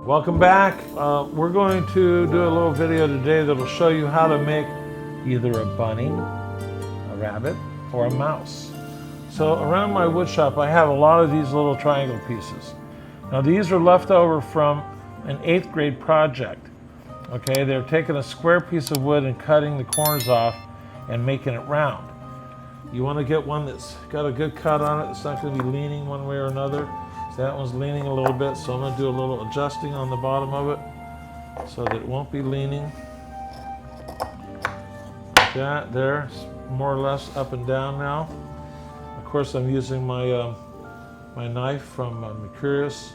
Welcome back. We're going to do a little video today that'll show you how to make either a bunny, a rabbit, or a mouse. So around my wood shop I have a lot of these little triangle pieces. Now these are left over from an 8th grade project. Okay, they're taking a square piece of wood and cutting the corners off and making it round. You want to get one that's got a good cut on it. It's not going to be leaning one way or another. So that one's leaning a little bit, so I'm going to do a little adjusting on the bottom of it so that it won't be leaning. Like that, there, it's more or less up and down now. Of course, I'm using my my knife from Mercurius.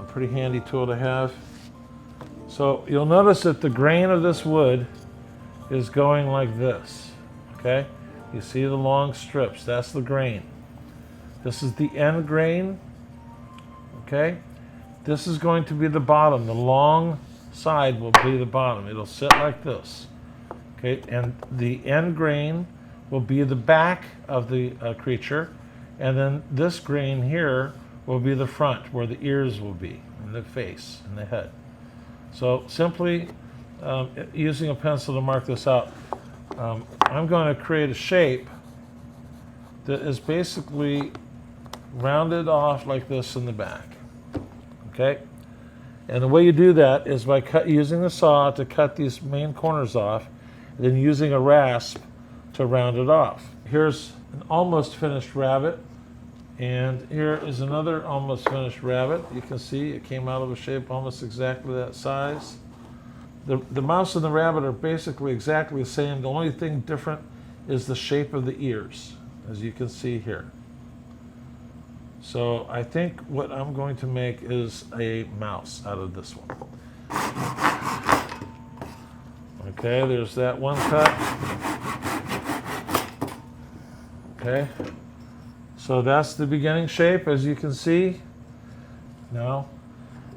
Pretty handy tool to have. So you'll notice that the grain of this wood is going like this. Okay, you see the long strips, that's the grain. This is the end grain. Okay, this is going to be the bottom. The long side will be the bottom. It'll sit like this. Okay, and the end grain will be the back of the creature, and then this grain here will be the front, where the ears will be, and the face, and the head. So simply using a pencil to mark this out, I'm going to create a shape that is basically rounded off like this in the back. Okay, and the way you do that is by using the saw to cut these main corners off, and then using a rasp to round it off. Here's an almost finished rabbit, and here is another almost finished rabbit. You can see it came out of a shape almost exactly that size. The mouse and the rabbit are basically exactly the same. The only thing different is the shape of the ears, as you can see here. So I think what I'm going to make is a mouse out of this one. Okay, there's that one cut. Okay, so that's the beginning shape, as you can see. Now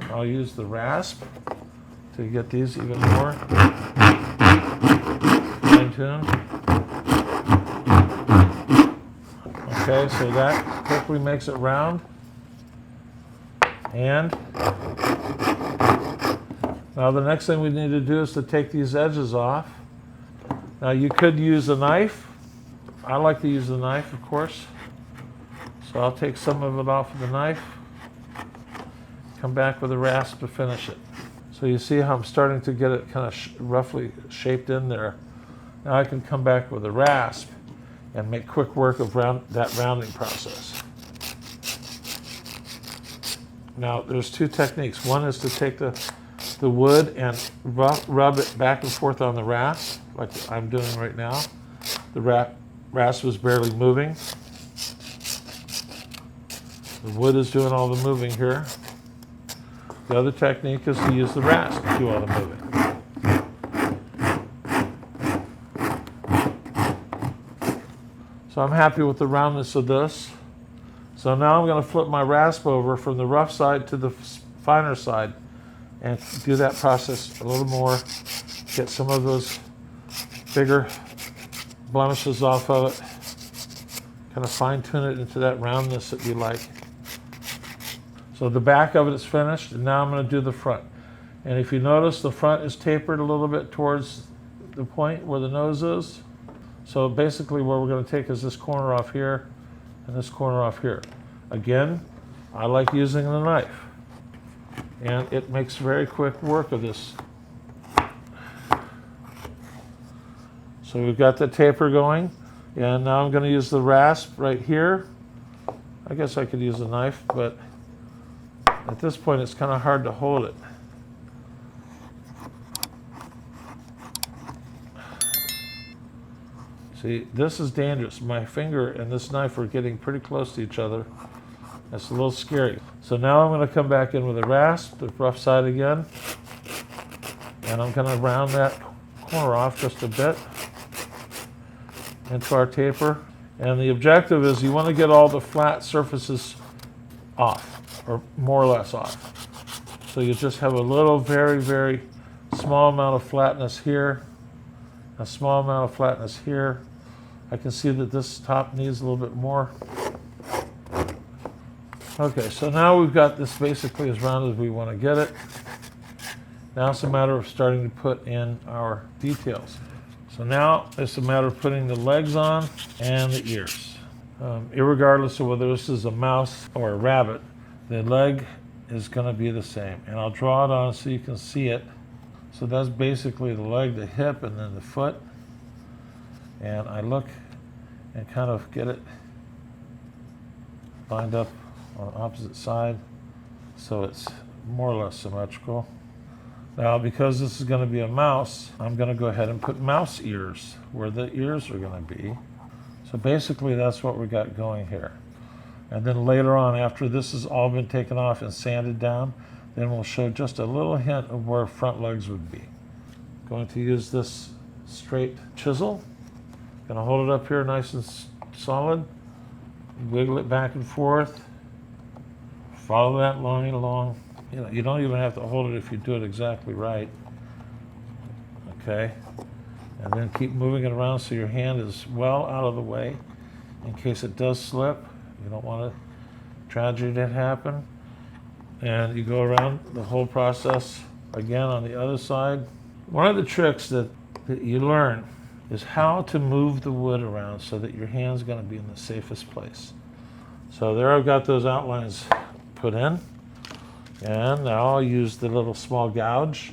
I'll use the rasp to get these even more fine-tuned. Okay, so that quickly makes it round. And now the next thing we need to do is to take these edges off. Now you could use a knife. I like to use the knife, of course. So I'll take some of it off with the knife, come back with a rasp to finish it. So you see how I'm starting to get it kind of roughly shaped in there. Now I can come back with a rasp and make quick work of that rounding process. Now there's two techniques. One is to take the wood and rub it back and forth on the rasp, like I'm doing right now. The rasp is barely moving. The wood is doing all the moving here. The other technique is to use the rasp to do all the moving. So I'm happy with the roundness of this. So now I'm going to flip my rasp over from the rough side to the finer side and do that process a little more, get some of those bigger blemishes off of it, kind of fine tune it into that roundness that you like. So the back of it is finished, and now I'm going to do the front. And if you notice, the front is tapered a little bit towards the point where the nose is. So basically what we're going to take is this corner off here and this corner off here. Again, I like using the knife, and it makes very quick work of this. So we've got the taper going, and now I'm going to use the rasp right here. I guess I could use a knife, but at this point it's kind of hard to hold it. See, this is dangerous. My finger and this knife are getting pretty close to each other. That's a little scary. So now I'm going to come back in with a rasp, the rough side again, and I'm going to round that corner off just a bit into our taper. And the objective is you want to get all the flat surfaces off, or more or less off. So you just have a little very, very small amount of flatness here, a small amount of flatness here. I can see that this top needs a little bit more. Okay, so now we've got this basically as round as we want to get it. Now it's a matter of starting to put in our details. So now it's a matter of putting the legs on and the ears. Irregardless of whether this is a mouse or a rabbit, the leg is going to be the same. And I'll draw it on so you can see it. So that's basically the leg, the hip, and then the foot. And I look and kind of get it lined up on the opposite side so it's more or less symmetrical. Now, because this is going to be a mouse, I'm going to go ahead and put mouse ears where the ears are going to be. So basically that's what we got going here. And then later on, after this has all been taken off and sanded down, then we'll show just a little hint of where front legs would be. Going to use this straight chisel. Going to hold it up here nice and solid. Wiggle it back and forth. Follow that line along. You don't even have to hold it if you do it exactly right. Okay? And then keep moving it around so your hand is well out of the way in case it does slip. You don't want a tragedy to happen. And you go around the whole process again on the other side. One of the tricks that you learn is how to move the wood around so that your hand's going to be in the safest place. So there I've got those outlines put in. And now I'll use the little small gouge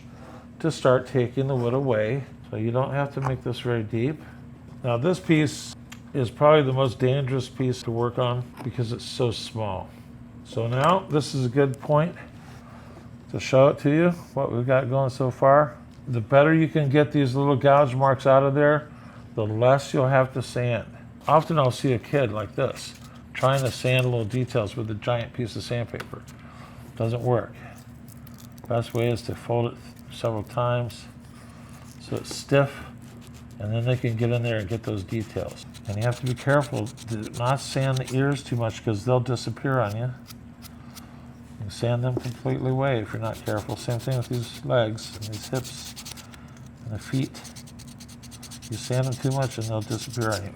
to start taking the wood away. So you don't have to make this very deep. Now this piece is probably the most dangerous piece to work on because it's so small. So now this is a good point to show it to you, what we've got going so far. The better you can get these little gouge marks out of there, the less you'll have to sand. Often I'll see a kid like this, trying to sand little details with a giant piece of sandpaper. Doesn't work. Best way is to fold it several times so it's stiff, and then they can get in there and get those details. And you have to be careful to not sand the ears too much because they'll disappear on you. You sand them completely away if you're not careful. Same thing with these legs and these hips and the feet. You sand them too much and they'll disappear on you.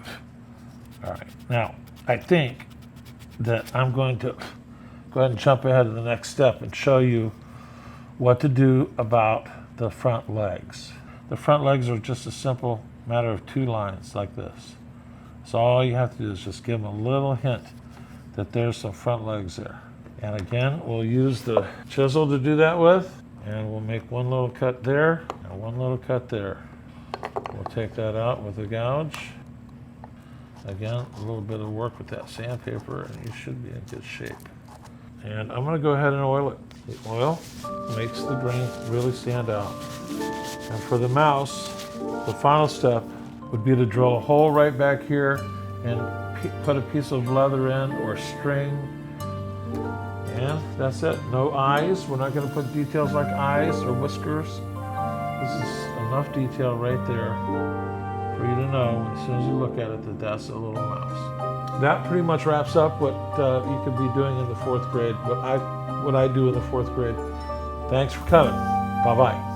All right, now I think that I'm going to go ahead and jump ahead to the next step and show you what to do about the front legs. The front legs are just a simple matter of two lines like this. So all you have to do is just give them a little hint that there's some front legs there. And again, we'll use the chisel to do that with, and we'll make one little cut there and one little cut there. We'll take that out with a gouge. Again, a little bit of work with that sandpaper and you should be in good shape. And I'm going to go ahead and oil it. The oil makes the grain really stand out. And for the mouse, the final step would be to drill a hole right back here and put a piece of leather in or string. And that's it. No eyes. We're not going to put details like eyes or whiskers. This is enough detail right there for you to know as soon as you look at it that that's a little mouse. That pretty much wraps up what you could be doing in the 4th grade, what I do in the 4th grade. Thanks for coming. Bye-bye.